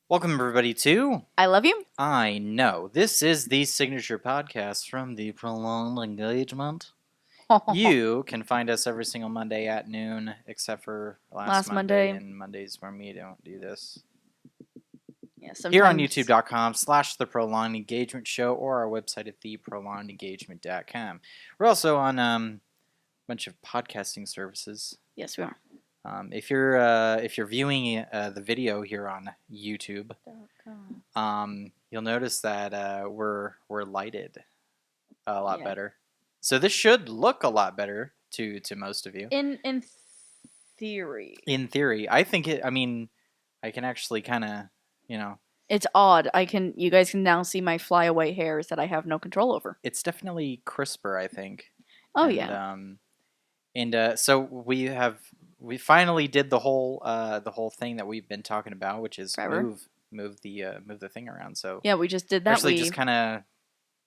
Welcome, everybody, to I Love You. I Know. This is the signature podcast from the Prolonged Engagement. You can find us every single Monday at noon, except for last Monday and Mondays when we don't do this. Yeah, Here on youtube.com/The Prolonged Engagement Show or our website at theprolongedengagement.com. We're also on a bunch of podcasting services. Yes, we are. If you're viewing the video here on YouTube, you'll notice that we're lighted a lot better. So this should look a lot better to most of you. In theory. In theory, I think it. I mean, I can actually kind of, It's odd. You guys can now see my flyaway hairs that I have no control over. It's definitely crisper, I think. Oh, and, yeah. So we finally did the whole thing that we've been talking about, which is move the thing around. So yeah, we just did that. Actually, just kind of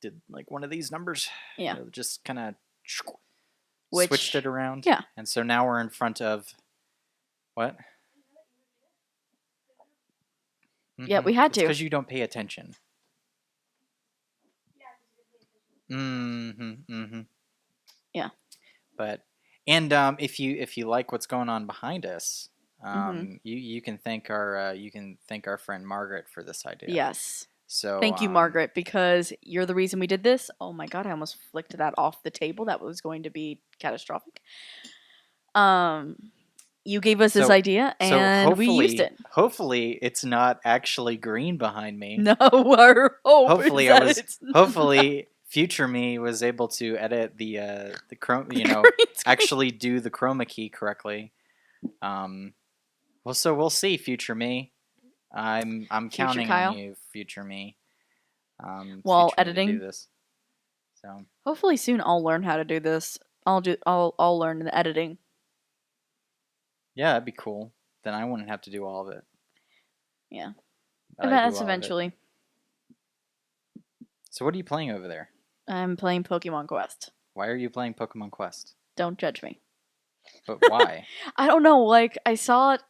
did like one of these numbers. Yeah. Just kind of switched it around. Yeah. And so now we're in front of what? Yeah, we had to. Because you don't pay attention. Yeah. But if you like what's going on behind us, you can thank our friend Margaret for this idea. Yes. So thank you, Margaret, because you're the reason we did this. Oh my God, I almost flicked that off the table. That was going to be catastrophic. You gave us this idea, and we used it. Hopefully, it's not actually green behind me. No, our hope is that it's not. Hopefully, future me was able to edit the chroma, actually do the chroma key correctly. So we'll see, future me. I'm counting on you, future me. While editing, to do this. So hopefully soon I'll learn how to do this. I'll learn the editing. Yeah, that'd be cool. Then I wouldn't have to do all of it. Yeah. That's eventually. So what are you playing over there? I'm playing Pokemon Quest. Why are you playing Pokemon Quest? Don't judge me. But why? I don't know. Like, I saw it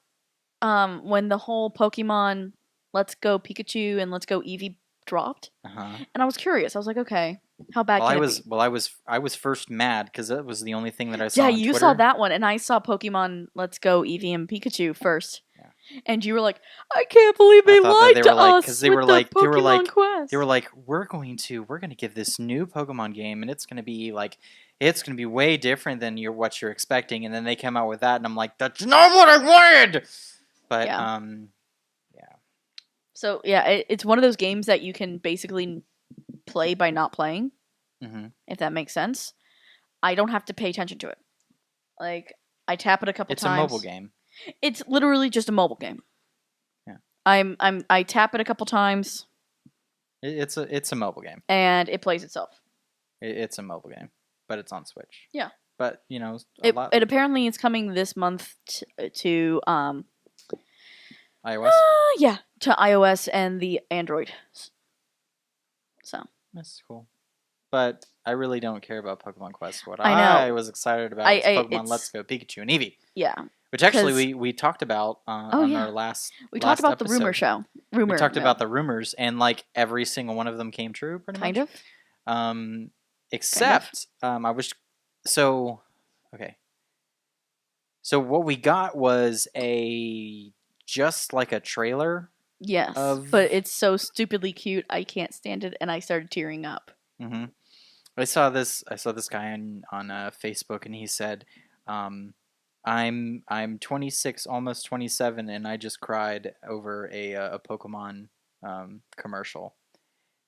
when the whole Pokemon Let's Go Pikachu and Let's Go Eevee dropped. And I was curious. I was like, okay, how bad can it be? Well, I was first mad because that was the only thing that I saw. Yeah, on you Twitter. saw that one, and I saw Pokemon Let's Go Eevee and Pikachu first. Yeah. And you were like, I can't believe they lied to us with the Pokemon Quest. They were like, we're gonna give this new Pokemon game, and it's gonna be way different than what you're expecting. And then they came out with that, and I'm like, that's not what I wanted. But yeah. So yeah, it's one of those games that you can basically play by not playing, if that makes sense. I don't have to pay attention to it. Like, I tap it a couple times. It's a mobile game. It's literally just a mobile game. Yeah. I tap it a couple times. It's a mobile game. And it plays itself. It's a mobile game, but it's on Switch. Yeah. But it apparently is coming this month to iOS. Yeah, to iOS and the Android. So that's cool. But I really don't care about Pokemon Quest. What I know. I was excited about is Pokemon Let's Go Pikachu and Eevee. Yeah. Which actually we talked about on our last We talked about episode. the rumor show. We talked about the rumors, and like every single one of them came true, pretty much. Kind of. Except okay. So what we got was just like a trailer. Yes, but it's so stupidly cute. I can't stand it, and I started tearing up. I saw this guy on Facebook, and he said, "I'm 26, almost 27, and I just cried over a Pokemon commercial."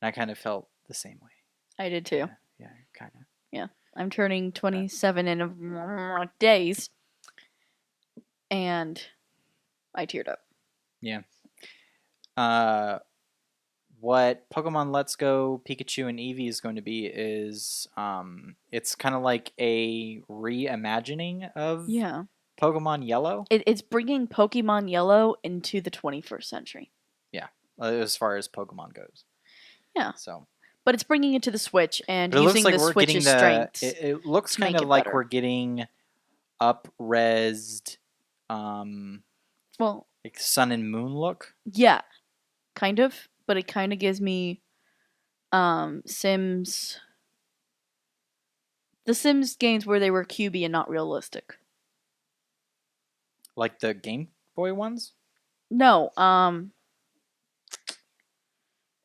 And I kind of felt the same way. I did too. Yeah, kind of. Yeah, I'm turning 27 in days, and I teared up. Yeah. What Pokemon Let's Go Pikachu and Eevee is going to be is it's kind of like a reimagining of Pokemon Yellow. It's bringing Pokemon Yellow into the 21st century. Yeah, as far as Pokemon goes. Yeah. So, but it's bringing it to the Switch and using the Switch's strengths. It looks kind of like we're getting up-resed, well, like Sun and Moon look. Yeah. kind of, but it kind of gives me Sims. The Sims games where they were cubey and not realistic. Like the Game Boy ones? No,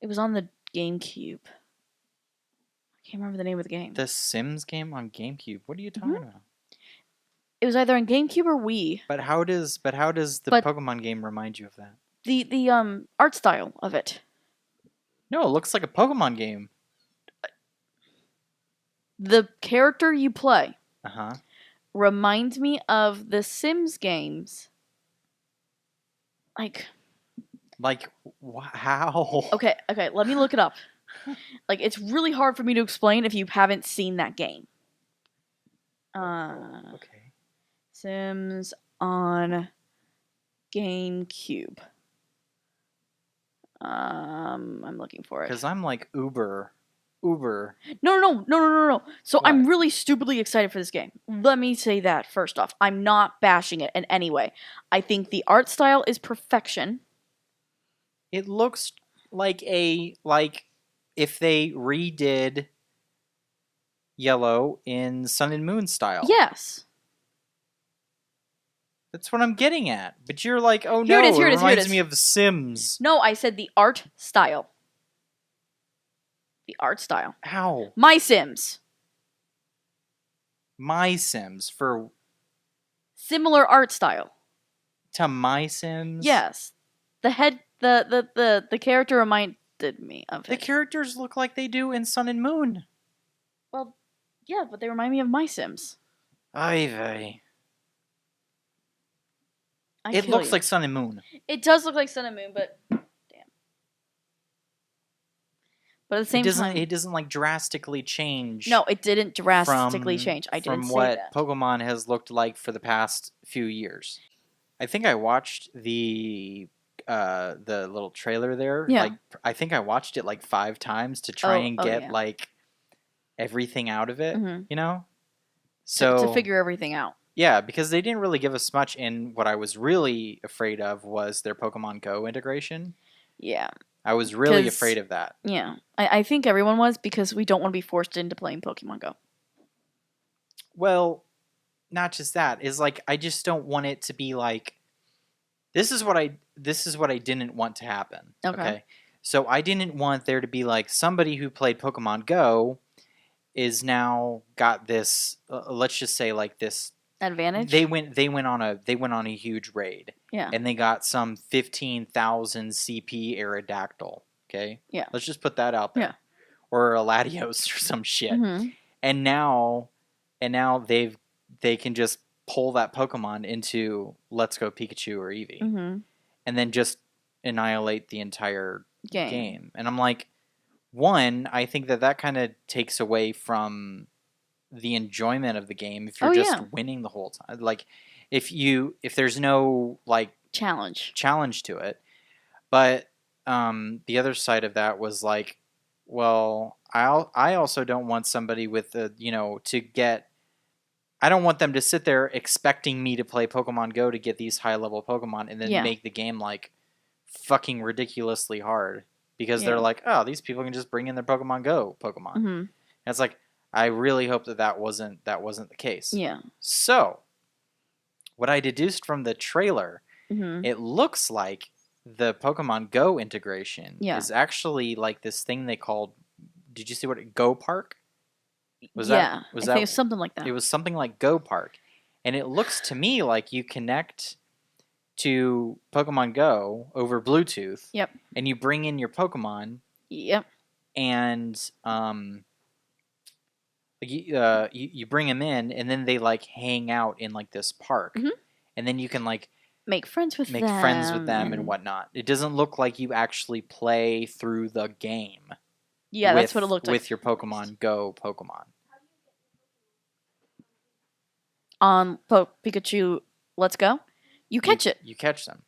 it was on the GameCube. I can't remember the name of the game. The Sims game on GameCube. What are you talking about? It was either on GameCube or Wii. But how does the Pokemon game remind you of that? The art style of it. No, it looks like a Pokemon game. The character you play Uh-huh. reminds me of the Sims games. How? Okay, let me look it up. Like, it's really hard for me to explain if you haven't seen that game. Okay. Sims on GameCube. I'm looking for it. Because I'm like Uber. No. So What? I'm really stupidly excited for this game. Let me say that first off. I'm not bashing it in any way. I think the art style is perfection. It looks like if they redid Yellow in Sun and Moon style. Yes. That's what I'm getting at. But you're like, oh Here no, it reminds me of The Sims. No, I said the art style. The art style. How? My Sims. My Sims for Similar art style. to My Sims? Yes. The character reminded me of it. The characters look like they do in Sun and Moon. Well, yeah, but they remind me of My Sims. Ivy. It looks like Sun and Moon. It does look like Sun and Moon, but damn. But at the same time, it doesn't like drastically change. No, it didn't drastically change. I didn't say that. From what Pokemon has looked like for the past few years. I think I watched the little trailer there. Yeah. Like I think I watched it like 5 times to try and get like everything out of it. Mm-hmm. You know, so to figure everything out. Yeah, because they didn't really give us much. And what I was really afraid of was their Pokemon Go integration. Yeah. I was really afraid of that. Yeah. I think everyone was, because we don't want to be forced into playing Pokemon Go. Well, not just that. Is like I just don't want it to be like this is what I didn't want to happen. Okay. So I didn't want there to be like somebody who played Pokemon Go is now got this let's just say like this advantage. They went on a huge raid. Yeah. And they got some 15,000 CP Aerodactyl. Okay. Yeah. Let's just put that out there. Yeah. Or a Latios or some shit. Mm-hmm. And now they can just pull that Pokemon into Let's Go Pikachu or Eevee. Mm-hmm. And then just annihilate the entire game. And I'm like, one, I think that kind of takes away from the enjoyment of the game if you're just winning the whole time. Like if there's no like challenge to it. But the other side of that was like, well, I also don't want somebody with the, I don't want them to sit there expecting me to play Pokemon Go to get these high level Pokemon and then make the game like fucking ridiculously hard because they're like, oh, these people can just bring in their Pokemon Go Pokemon. Mm-hmm. And it's like, I really hope that wasn't the case. Yeah. So, what I deduced from the trailer, it looks like the Pokemon Go integration is actually like this thing they called. Did you see what Go Park? I think it was something like that. It was something like Go Park, and it looks to me like you connect to Pokemon Go over Bluetooth. Yep. And you bring in your Pokemon. Yep. And you bring them in, and then they like hang out in like this park, and then you can like make friends with them and whatnot. It doesn't look like you actually play through the game. Yeah, that's what it looked like with your Pokemon Go Pokemon. On Pikachu, Let's Go, you catch it. You catch them,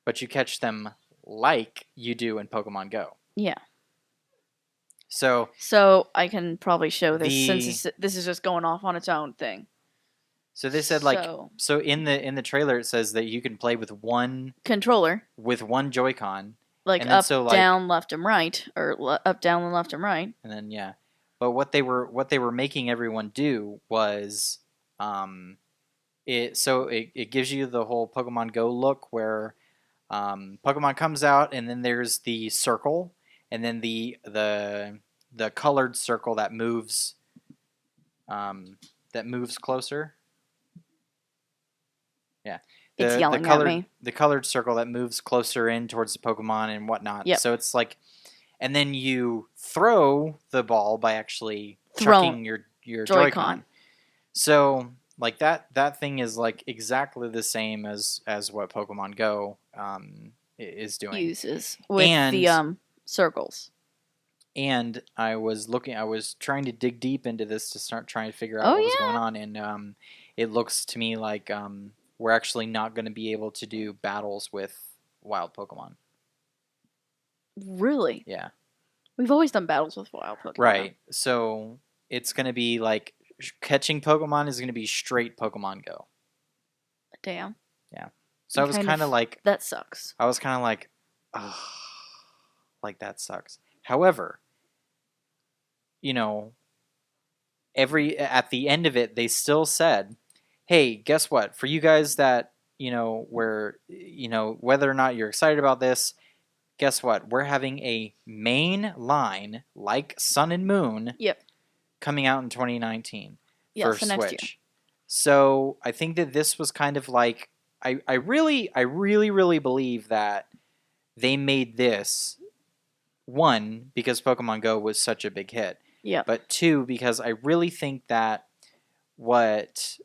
but you catch them like you do in Pokemon Go. Yeah. So I can probably show this since this is just going off on its own thing. So they said so in the trailer it says that you can play with one controller, with one Joy-Con, Like and then, up, down, left, and right, or up, down, and left, and right. And then but what they were making everyone do was, it gives you the whole Pokemon Go look where Pokemon comes out, and then there's the circle, and then the colored circle that moves closer. Yeah. It's yelling at me. The colored circle that moves closer in towards the Pokemon and whatnot. Yep. So it's like, and then you throw the ball by actually chucking your Joy-Con. So like that thing is like exactly the same as what Pokemon Go is doing. Uses with the circles. And I was trying to dig deep into this to start trying to figure out what was going on, and it looks to me like we're actually not going to be able to do battles with wild Pokemon. Really? Yeah. We've always done battles with wild Pokemon. Right. So it's going to be like catching Pokemon is going to be straight Pokemon Go. Damn. Yeah. So I was kind of like... That sucks. I was kind of like, oh, like that sucks. However, you know, at the end of it, they still said, hey, guess what? For you guys that, whether or not you're excited about this, guess what? We're having a main line like Sun and Moon coming out in 2019 for Switch. Next year. So I think that this was kind of like, I really believe that they made this, one, because Pokemon Go was such a big hit. Yeah. But two, because I really think that what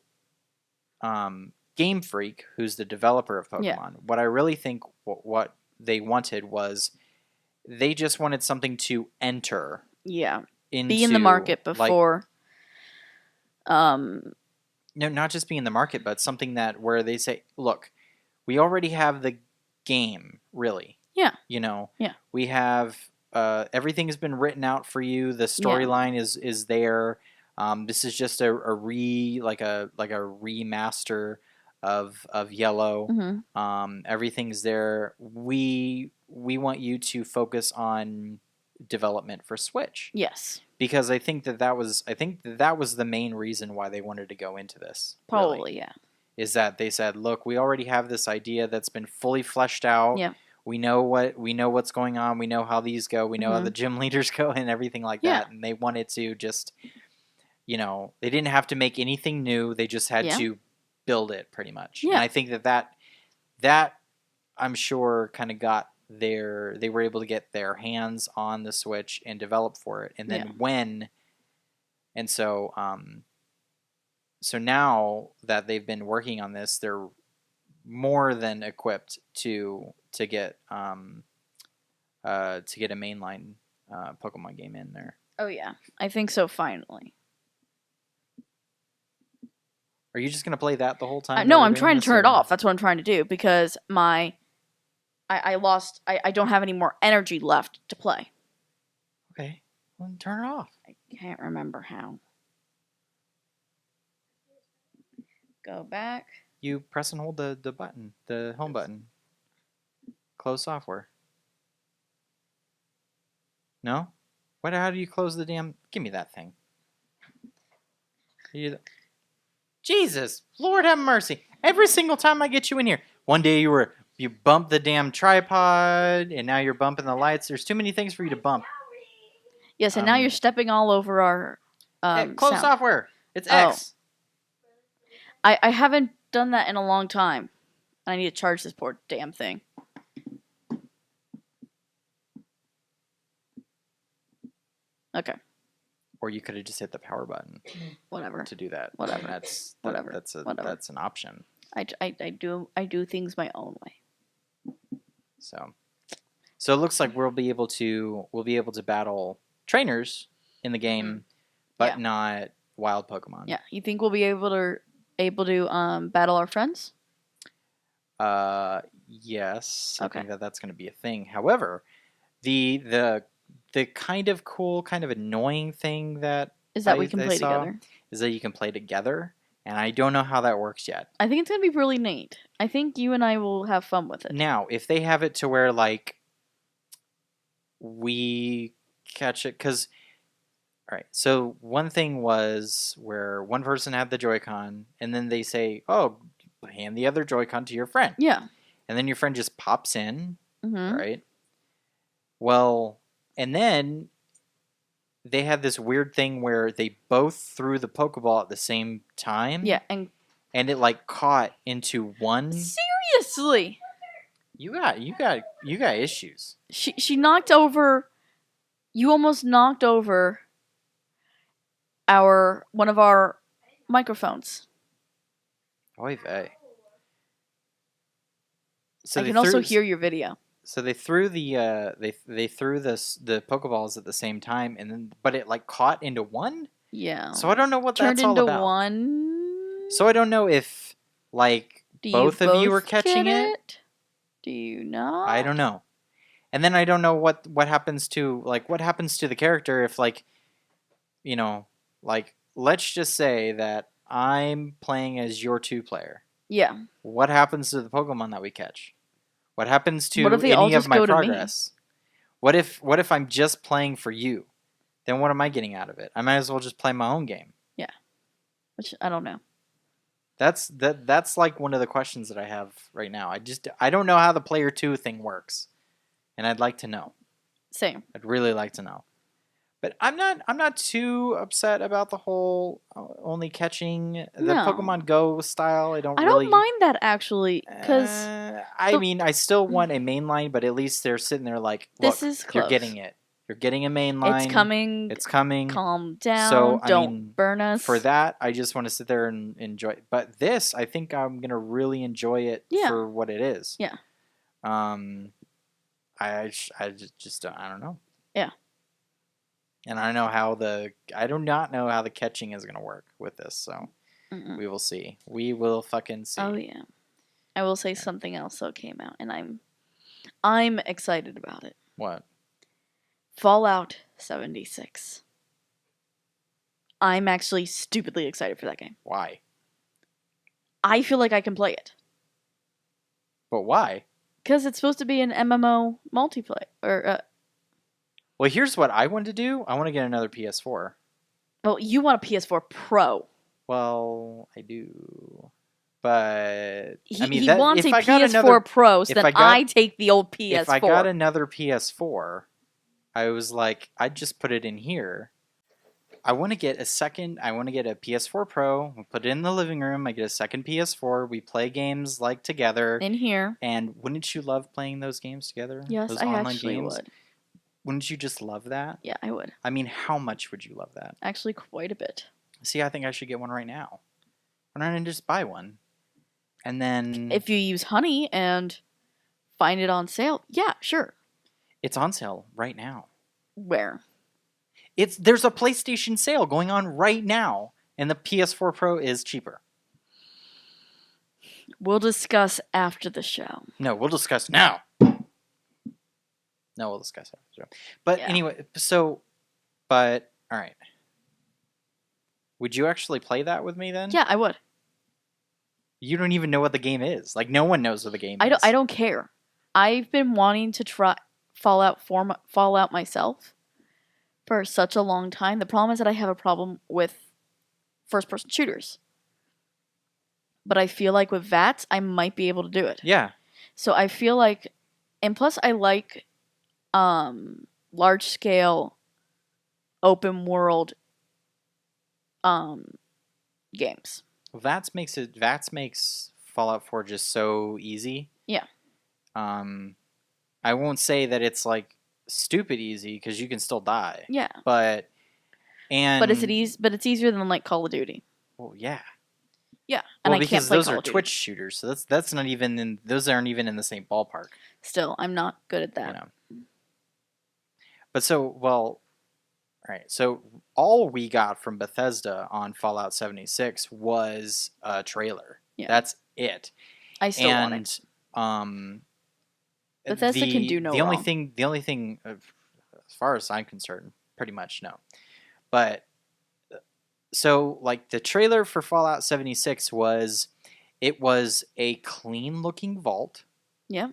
Game Freak, who's the developer of Pokemon, what I really think what they wanted was they just wanted something to enter. Yeah. Be in the market before. No, not just be in the market, but something that where they say, look, we already have the game, really. Yeah. Yeah. We have everything has been written out for you. The storyline is there. This is just a remaster of Yellow. Mm-hmm. Everything's there. We want you to focus on development for Switch. Yes. Because I think that was the main reason why they wanted to go into this. Probably, really, yeah. Is that they said, look, we already have this idea that's been fully fleshed out. Yeah. We know what's going on. We know how these go. We know how the gym leaders go and everything like that. And they wanted to just, they didn't have to make anything new. They just had to build it pretty much. Yeah. And I think that I'm sure kind of got they were able to get their hands on the Switch and develop for it. And then so now that they've been working on this, they're more than equipped to get a mainline Pokemon game in there. Oh yeah, I think so. Finally. Are you just gonna play that the whole time? No, I'm trying to turn it off. That's what I'm trying to do because I don't have any more energy left to play. Okay, well, then turn it off. I can't remember how. Go back. You press and hold the button, the home button. Close software. No? How do you close the damn... Give me that thing. Jesus! Lord have mercy. Every single time I get you in here. One day you bumped the damn tripod, and now you're bumping the lights. There's too many things for you to bump. Yes, and now you're stepping all over our close software. It's X. I haven't done that in a long time. I need to charge this poor damn thing. Okay. Or you could have just hit the power button. Whatever. To do that. Whatever. That's an option. I do things my own way. So it looks like we'll be able to battle trainers in the game, but not wild Pokemon. Yeah. You think we'll be able to battle our friends? Yes. Okay. I think that's going to be a thing. However, the kind of cool, kind of annoying thing that is that we can play together. Is that you can play together, and I don't know how that works yet. I think it's going to be really neat. I think you and I will have fun with it. Now, if they have it to where like we catch it because. All right. So one thing was where one person had the Joy-Con, and then they say, "Oh, hand the other Joy-Con to your friend." Yeah. And then your friend just pops in, Mm-hmm. right? Well, and then they had this weird thing where they both threw the Pokeball at the same time. Yeah, and it like caught into one. Seriously. You got issues. She knocked over. You almost knocked over one of our microphones. Oy vey. So I can also hear your video. So they threw the they threw the Pokeballs at the same time, and then but it like caught into one. Yeah. So I don't know what Turned that's all into about. One. So I don't know if like both of you are catching it. Do you not? I don't know. And then I don't know what happens to the character if like, you know, like let's just say that I'm playing as your 2-player. Yeah. What happens to the Pokemon that we catch? What happens to what if they all any just of my go progress? What if I'm just playing for you? Then what am I getting out of it? I might as well just play my own game. Yeah. Which I don't know. That's like one of the questions that I have right now. I don't know how the player 2 thing works. And I'd like to know. Same. I'd really like to know. But I'm not too upset about the whole only catching the Pokemon Go style. I don't mind that actually, because I mean I still want a mainline, but at least they're sitting there like, look, this is close. You're getting it. You're getting a mainline. It's coming. Calm down. So don't burn us. For that, I just want to sit there and enjoy. But this, I think I'm gonna really enjoy it for what it is. Yeah. I just I don't know. Yeah. And I do not know how the catching is going to work with this, so we will see. We will fucking see. Oh yeah. I will say something else that came out, and I'm excited about it. What? Fallout 76. I'm actually stupidly excited for that game. Why? I feel like I can play it. But why? Because it's supposed to be an MMO multiplayer. Well, here's what I want to do. I want to get another PS4. Well, you want a PS4 Pro. Well, I do. But he wants a PS4 Pro, so that I take the old PS4. If I got another PS4, I was like, I'd just put it in here. I want to get a PS4 Pro. We'll put it in the living room. I get a second PS4. We play games like together. In here. And wouldn't you love playing those games together? Yes, those I online actually games? would. Wouldn't you just love that? Yeah, I would. I mean, how much would you love that? Actually, quite a bit. See, I think I should get one right now. Why don't I just buy one? And then... If you use Honey and find it on sale, yeah, sure. It's on sale right now. Where? There's a PlayStation sale going on right now, and the PS4 Pro is cheaper. We'll discuss after the show. No, we'll discuss now. No, we'll discuss after the show. But anyway, all right. Would you actually play that with me then? Yeah, I would. You don't even know what the game is. Like, no one knows what the game is. I don't care. I've been wanting to try Fallout myself for such a long time. The problem is that I have a problem with first-person shooters. But I feel like with VATS, I might be able to do it. Yeah. So I feel like... And plus, I like large-scale, open-world games. VATS makes Fallout 4 just so easy. Yeah. I won't say that it's like stupid easy because you can still die. Yeah. But it's easier than like Call of Duty. Well, yeah. Yeah, and I can't play those Call are of Duty. Twitch shooters, so those aren't even in the same ballpark. Still, I'm not good at that. You know. But all right. So all we got from Bethesda on Fallout 76 was a trailer. Yeah. That's it. I still want it. Bethesda can do no wrong. The only thing, as far as I'm concerned, pretty much no. But so like the trailer for Fallout 76 was a clean looking vault. Yeah.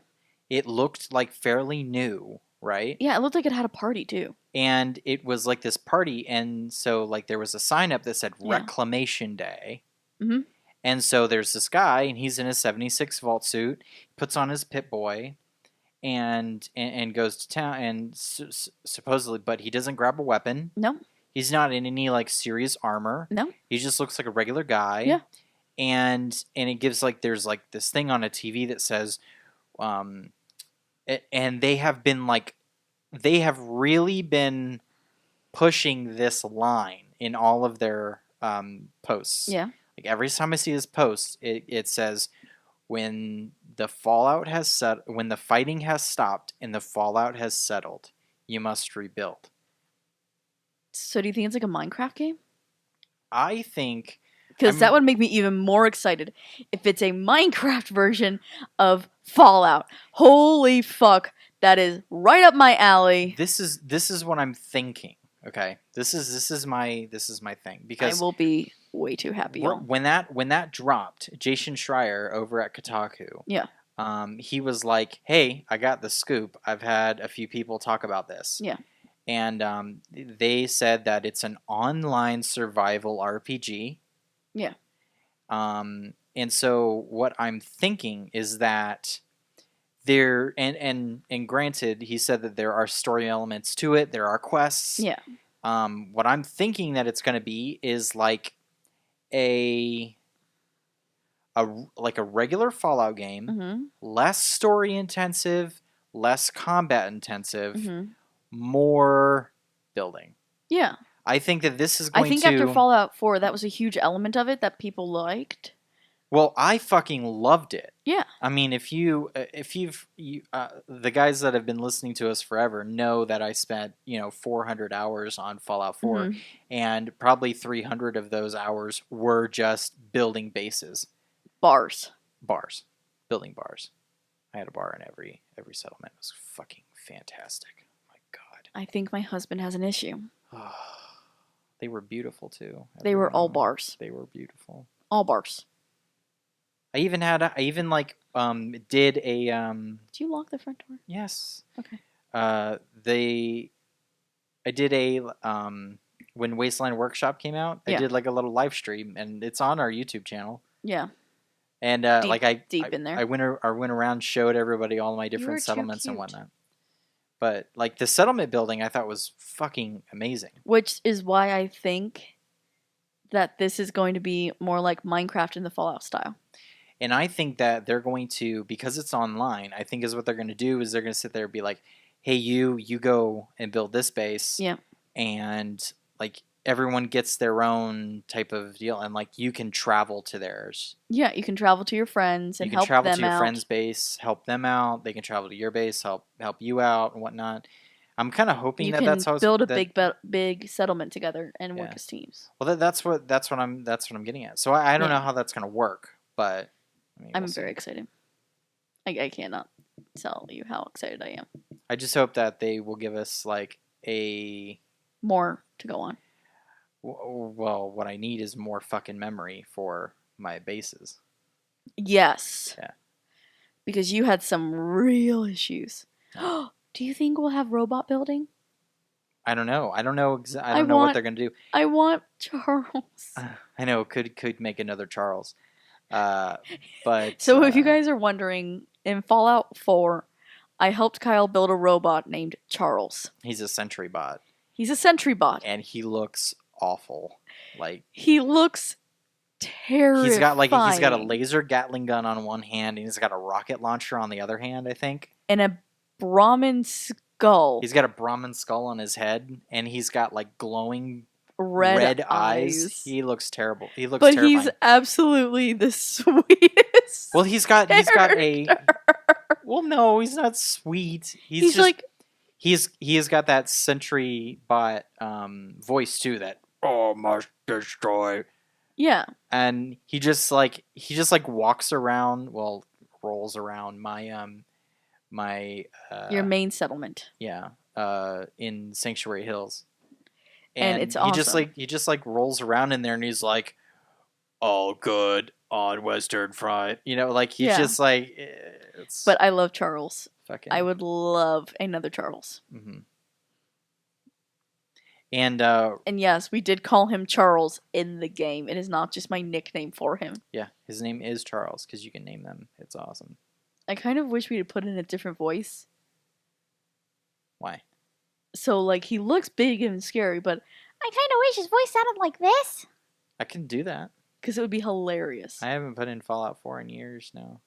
It looked like fairly new. right? Yeah, it looked like it had a party too. And it was like this party, and so like there was a sign up that said Yeah. Reclamation Day. Mhm. And so there's this guy, and he's in his 76 vault suit, puts on his Pip-Boy, and goes to town, and supposedly, but he doesn't grab a weapon. No. He's not in any like serious armor. No. He just looks like a regular guy. Yeah. And it gives like there's like this thing on a TV that says, and they have really been pushing this line in all of their posts. Yeah. Like every time I see this post, it says, when the fallout has when the fighting has stopped and the fallout has settled, you must rebuild. So do you think it's like a Minecraft game? I think, because that would make me even more excited if it's a Minecraft version of Fallout. Holy fuck, that is right up my alley. This is what I'm thinking. Okay, this is my thing, because I will be way too happy. When that dropped, Jason Schreier over at Kotaku, yeah, he was like, "Hey, I got the scoop. I've had a few people talk about this." Yeah, and they said that it's an online survival RPG. Yeah. And so what I'm thinking is that there, and granted, he said that there are story elements to it. There are quests. Yeah. What I'm thinking that it's going to be is like a regular Fallout game, mm-hmm. less story intensive, less combat intensive, mm-hmm. more building. Yeah. I think that this is going to... I think after Fallout 4, that was a huge element of it that people liked. Well, I fucking loved it. Yeah. I mean, if you've the guys that have been listening to us forever know that I spent 400 hours on Fallout 4, mm-hmm. and probably 300 of those hours were just building bases, bars, building bars. I had a bar in every settlement. It was fucking fantastic. Oh my God. I think my husband has an issue. They were beautiful too. They were all bars. They were beautiful. All bars. I even did a Did you lock the front door? Yes. Okay. I did a when Wasteland Workshop came out, I did like a little live stream, and it's on our YouTube channel. Yeah. And deep in there. I went around, showed everybody all my different settlements and whatnot. But like the settlement building, I thought was fucking amazing. Which is why I think that this is going to be more like Minecraft in the Fallout style. And I think that they're going to, because it's online, I think is what they're going to do is they're going to sit there and be like, hey, you go and build this base. Yeah. And like everyone gets their own type of deal, and like you can travel to theirs. Yeah, you can travel to your friends and help them out. You can travel to your friend's base, help them out. They can travel to your base, help you out and whatnot. I'm kind of hoping that's how you can build a big settlement together and work as teams. Well, that's what I'm getting at. So I don't know how that's going to work, but I mean, I'm very excited. I cannot tell you how excited I am. I just hope that they will give us like a more to go on. Well, what I need is more fucking memory for my bases. Yes. Yeah. Because you had some real issues. Do you think we'll have robot building? I don't know. I don't know what they're going to do. I want Charles. I know. Could make another Charles. But so if you guys are wondering, in Fallout 4, I helped Kyle build a robot named Charles. He's a sentry bot. And he looks awful. Like he looks terrifying. He's got a laser Gatling gun on one hand, and he's got a rocket launcher on the other hand, I think. And a Brahmin skull. He's got a Brahmin skull on his head, and he's got like glowing red eyes. He looks terrible. He looks terrifying. But he's absolutely the sweetest. Well, he's got a. Well, no, he's not sweet. He's just like he has got that sentry bot voice too. That must destroy. Yeah. And he just walks around. Well, rolls around my your main settlement. Yeah. In Sanctuary Hills. And it's awesome. He just rolls around in there, and he's like, all good on Western Front. Like he's just like. But I love Charles. fucking. I would love another Charles. Mm-hmm. And yes, we did call him Charles in the game. It is not just my nickname for him. yeah, his name is Charles because you can name them. It's awesome. I kind of wish we had put in a different voice. Why? So, like, he looks big and scary, but I kind of wish his voice sounded like this. I can do that. Because it would be hilarious. I haven't put in Fallout 4 in years now.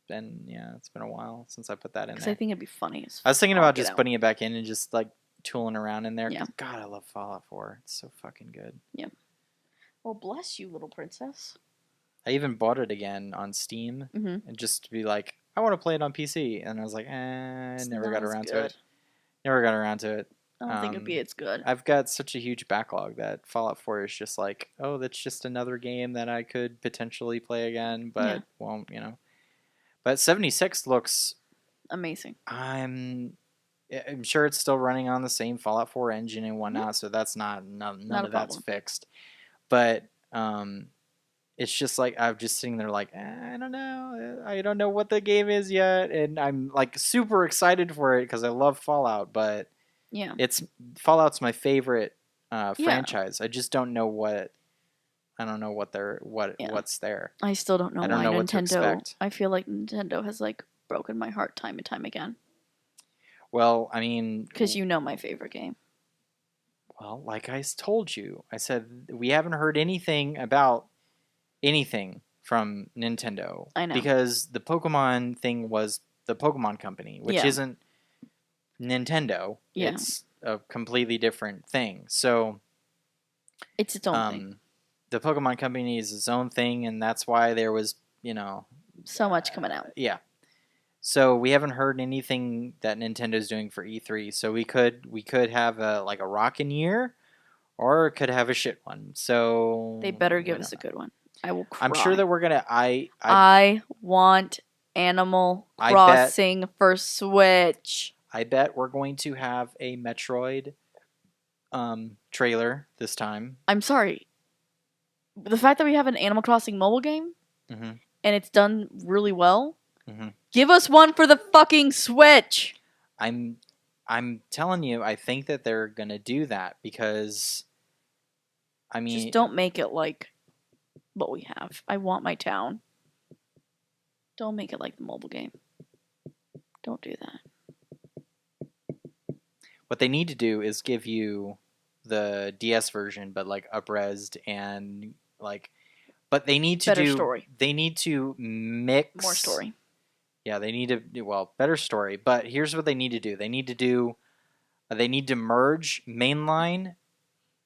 It's been a while since I put that in there. Because I think it'd be funny. I was thinking about just putting it back in and just, like, tooling around in there. Yeah. God, I love Fallout 4. It's so fucking good. Yeah. Well, bless you, little princess. I even bought it again on Steam. Mm-hmm. And just to be like, I want to play it on PC. And I was like, never got around to it. Never got around to it. I don't think it'd be as good. I've got such a huge backlog that Fallout 4 is just like, oh, that's just another game that I could potentially play again, but won't, you know. But 76 looks amazing. I'm sure it's still running on the same Fallout 4 engine and whatnot, so that's none of that's fixed. But it's just like I'm just sitting there like, I don't know. I don't know what the game is yet, and I'm like super excited for it because I love Fallout, but yeah, Fallout's my favorite franchise. I just don't know what. I don't know what's there. I still don't know I don't why know Nintendo. What to expect. I feel like Nintendo has like broken my heart time and time again. Well, I mean, because you know my favorite game. Well, like I told you, I said we haven't heard anything about anything from Nintendo. I know. Because the Pokemon thing was the Pokemon Company, which isn't Nintendo. Yeah. It's a completely different thing. So it's its own thing. The Pokemon Company is its own thing, and that's why there was, so much coming out. Yeah. So we haven't heard anything that Nintendo's doing for E3. So we could have a rockin' year, or it could have a shit one. So they better give us a good one. I will cry. I'm sure that we're gonna. I want Animal Crossing for Switch. I bet we're going to have a Metroid trailer this time. I'm sorry. The fact that we have an Animal Crossing mobile game and it's done really well, give us one for the fucking Switch. I'm telling you, I think that they're gonna do that because, I mean, just don't make it like what we have. I want my town. Don't make it like the mobile game. Don't do that. What they need to do is give you the DS version, but like up-resed and like, but they need to do story. They need to mix more story. Yeah, they need to do better story. But here's what they need to do. They need to merge mainline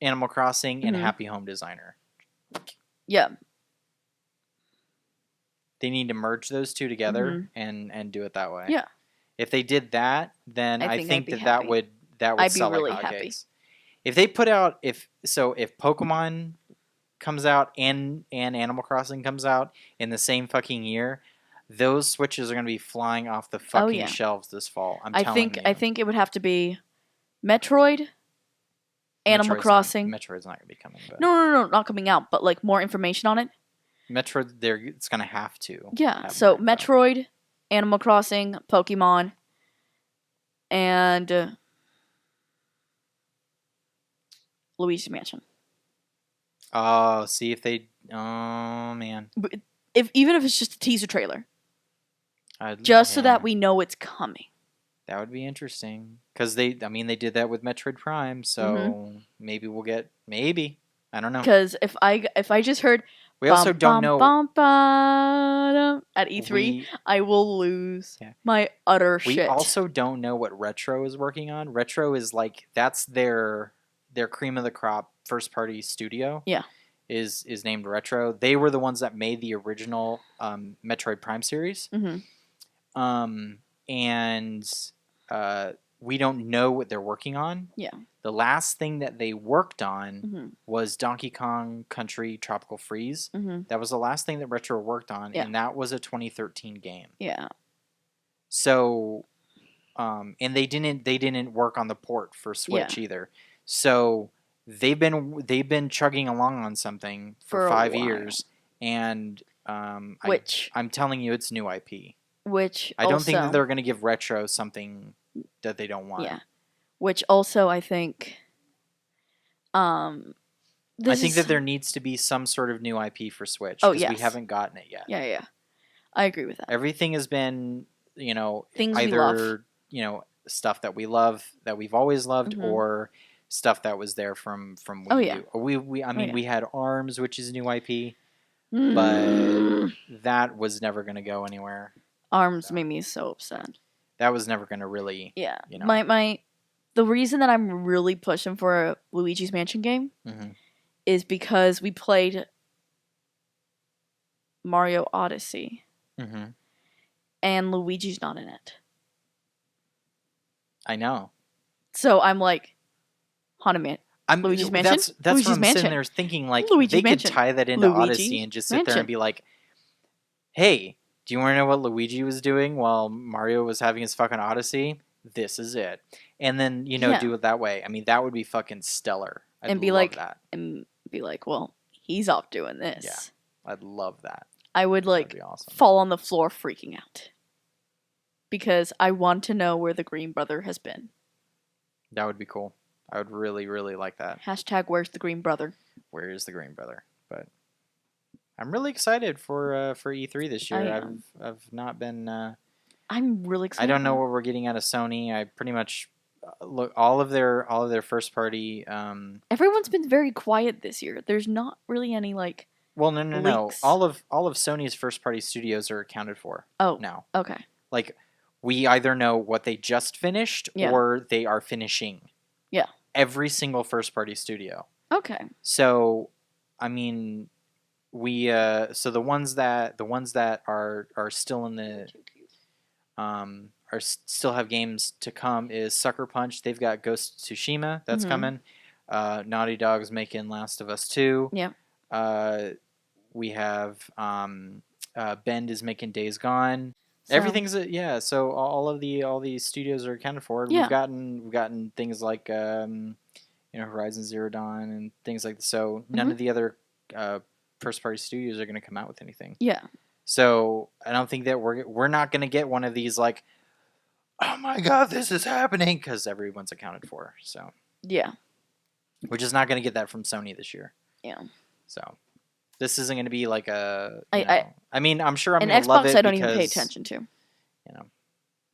Animal Crossing and Happy Home Designer. Yeah. They need to merge those two together and do it that way. Yeah. If they did that, then I think that would I'd sell be really like happy. hotcakes. If they put out if Pokemon comes out and Animal Crossing comes out in the same fucking year, those Switches are going to be flying off the fucking shelves this fall. I think it would have to be Metroid, Animal Crossing. Metroid's not going to be coming. But No, not coming out, but like more information on it. Metroid, it's going to have to. Yeah, so Metroid, Animal Crossing, Pokemon, and Luigi's Mansion. Oh, see if they. Oh man. Even if it's just a teaser trailer, so that we know it's coming. That would be interesting because they did that with Metroid Prime, so maybe we'll get I don't know. Because if I just heard. We also don't know at E3. I will lose my utter shit. We also don't know what Retro is working on. Retro is like that's their cream of the crop first party studio. Yeah, is named Retro. They were the ones that made the original Metroid Prime series. And we don't know what they're working on. Yeah. The last thing that they worked on was Donkey Kong Country Tropical Freeze. That was the last thing that Retro worked on, and that was a 2013 game. Yeah. So, and they didn't work on the port for Switch either. So they've been chugging along on something for 5 years, and I'm telling you, it's new IP. Which I don't also, think that they're going to give Retro something that they don't want. yeah. Which also, I think, I think that there needs to be some sort of new IP for Switch because we haven't gotten it yet. Yeah. I agree with that. Everything has been, Things we either, love. Stuff that we love, that we've always loved, or stuff that was there from Wii U. I mean, we had ARMS, which is new IP, but that was never going to go anywhere. ARMS made me so upset. That was never going to really, The reason that I'm really pushing for a Luigi's Mansion game is because we played Mario Odyssey, and Luigi's not in it. I know. So I'm like, Hanuman. Luigi's Mansion? That's Luigi's what I'm Mansion. sitting there thinking, like, Luigi's they Mansion. could tie that into Luigi's Odyssey and just sit Mansion. there and be like, hey, do you want to know what Luigi was doing while Mario was having his fucking Odyssey? This is it. And then, do it that way. I mean, that would be fucking stellar. I'd love that. And be like, well, he's off doing this. Yeah, I'd love that. I would, like, awesome. fall on the floor freaking out. Because I want to know where the Green Brother has been. That would be cool. I would really, really like that. # where's the Green Brother? Where is the Green Brother? But I'm really excited for E3 this year. I've not been. I'm really excited. I don't know what we're getting out of Sony. I pretty much look all of their first party. Everyone's been very quiet this year. There's not really any like. Well, no. All of Sony's first party studios are accounted for. Oh, now. Okay. Like, we either know what they just finished or they are finishing. Yeah. Every single first party studio. Okay. So, I mean, we so the ones that are still in the still have games to come is Sucker Punch. They've got Ghost of Tsushima that's coming. Naughty Dog's making Last of Us 2. Yeah. We have Bend is making Days Gone. So. Everything's so all these studios are accounted for. Yeah. We've gotten things like Horizon Zero Dawn and things like that. So none of the other first party studios are going to come out with anything. Yeah. So I don't think that we're not going to get one of these like, oh my god, this is happening, because everyone's accounted for. So yeah, we're just not going to get that from Sony this year. Yeah. So this isn't going to be like a. I mean, I'm sure I'm going to love it. Xbox, I don't even pay attention to.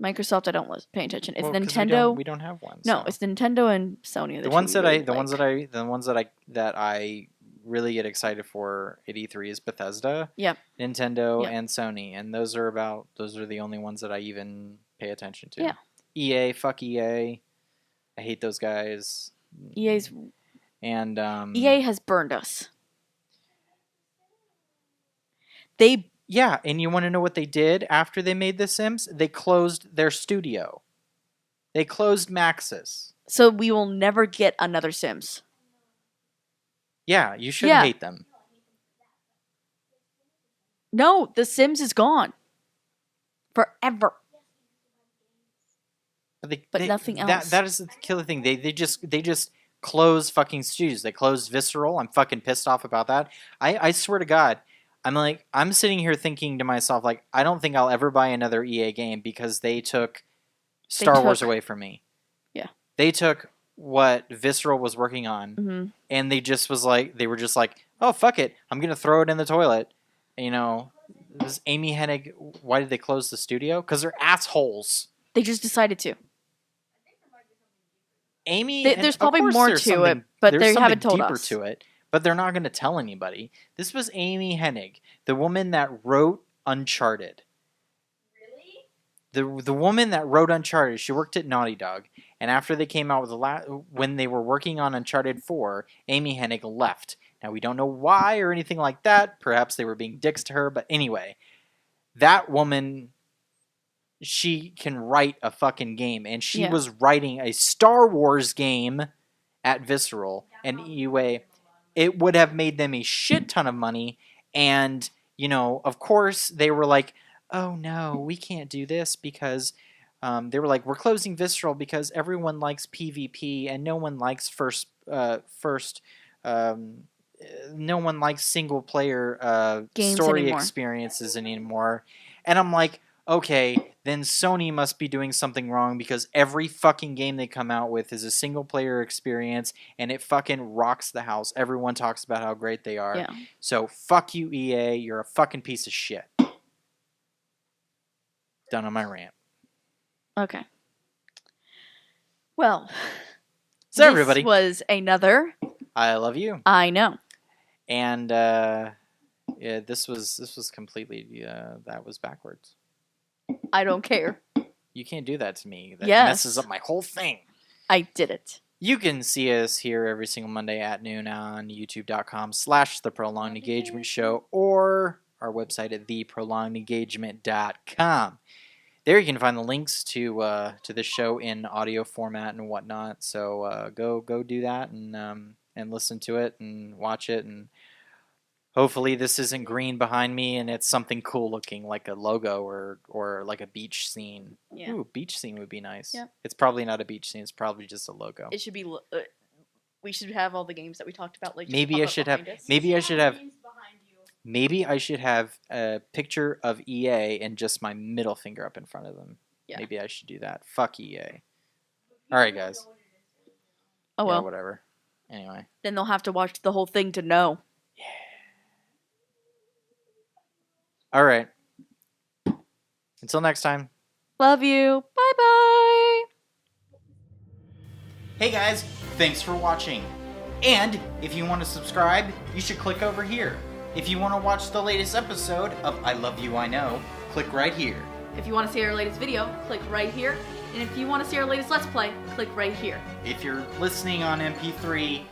Microsoft, I don't pay attention. It's Nintendo. We don't have one. No, it's Nintendo and Sony. The ones that I really get excited for at E3 is Bethesda, Nintendo, and Sony, and those are the only ones that I even pay attention to. Yeah. EA, fuck EA. I hate those guys. EA has burned us. And you want to know what they did after they made The Sims? They closed their studio. They closed Maxis. So we will never get another Sims. Yeah, you should hate them. No, The Sims is gone. Forever. But nothing else. That is the killer thing. They just close fucking studios. They closed Visceral. I'm fucking pissed off about that. I swear to God, I'm sitting here thinking to myself, like, I don't think I'll ever buy another EA game because they took Star Wars away from me. Yeah. They took what Visceral was working on, and they were just like, oh, fuck it, I'm gonna throw it in the toilet. This Amy Hennig. Why did they close the studio? Because they're assholes. They just decided to. There's probably more to it, but they haven't told us. To it, but they're not going to tell anybody. This was Amy Hennig, the woman that wrote Uncharted. Really? The woman that wrote Uncharted. She worked at Naughty Dog, and after they came out with when they were working on Uncharted 4, Amy Hennig left. Now we don't know why or anything like that. Perhaps they were being dicks to her, but anyway, that woman. She can write a fucking game, and she was writing a Star Wars game at Visceral, and EA. It would have made them a shit ton of money, and of course they were like, "Oh no, we can't do this," because they were like, "We're closing Visceral because everyone likes PvP and no one likes no one likes single player games story anymore. Experiences anymore," and I'm like. okay, then Sony must be doing something wrong because every fucking game they come out with is a single player experience and it fucking rocks the house. Everyone talks about how great they are. Yeah. So fuck you, EA. You're a fucking piece of shit. Done on my rant. Okay. Well, So everybody, this was another I love you. I know. And yeah, this was completely that was backwards. I don't care. You can't do that to me. That Yes. messes up my whole thing. I did it. You can see us here every single Monday at noon on youtube.com/The Prolonged Engagement Show or our website at theprolongedengagement.com. There you can find the links to the show in audio format and whatnot. So go do that and listen to it and watch it. And hopefully this isn't green behind me and it's something cool looking like a logo or like a beach scene. Yeah. Ooh, beach scene would be nice. Yep. It's probably not a beach scene. It's probably just a logo. It should be. We should have all the games that we talked about. Like, just Maybe pop I up should have. behind us. Maybe I should have. Behind you. Maybe I should have a picture of EA and just my middle finger up in front of them. Yeah. Maybe I should do that. Fuck EA. All right, guys. Oh well. Yeah, whatever. Anyway. Then they'll have to watch the whole thing to know. All right. Until next time. Love you. Bye bye. Hey guys, thanks for watching. And if you want to subscribe, you should click over here. If you want to watch the latest episode of I Love You, I Know, click right here. If you want to see our latest video, click right here. And if you want to see our latest Let's Play, click right here. If you're listening on MP3,